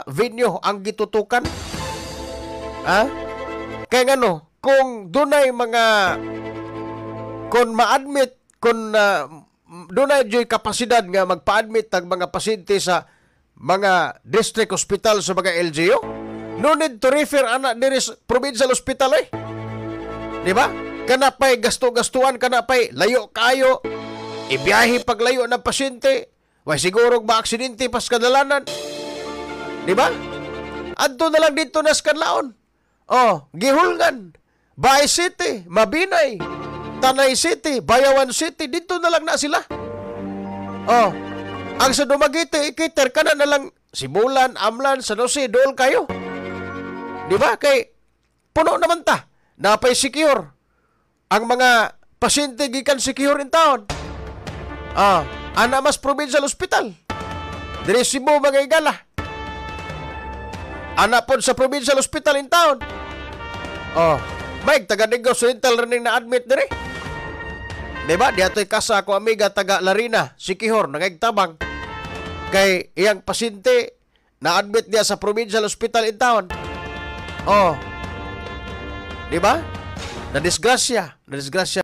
venue ang gitutukan. Ha? Kaya ngano, kung dunay mga kung ma-admit kung dunay joy kapasidad nga magpa-admit tag mga pasyente sa mga district hospital sa mga LGU, no need to refer ana diri sa provincial hospital eh. Di ba? Kana pa'y gasto-gastuan, kana pa'y layo kayo, ibiyahe paglayo ng pasyente, way siguro ma-aksidente pas kadalanan. Di ba? Adto na lang dito nas Kanlaon. Oh, Gihulngan, Baay City, Mabinay, Tanay City, Bayawan City, dito na lang na sila. Oh, ang sa Dumaguete, ikiter ka na lang Simulan, Amlan, San Jose, dool kayo. Di ba? Kay puno naman ta. Napay secure. Ang mga pasyente gikan secure in town. Ana mas provincial hospital. Diri Cebu mga igala. Ana pod sa provincial hospital in town. Mike, taga Negros Oriental rin na-admit diri. Diba? Di ato'y kasa ako amiga taga Larina, Sikihor, nangagtabang. Kay iyang pasyente na-admit niya sa provincial hospital in town. Diba? Na-disgrasya.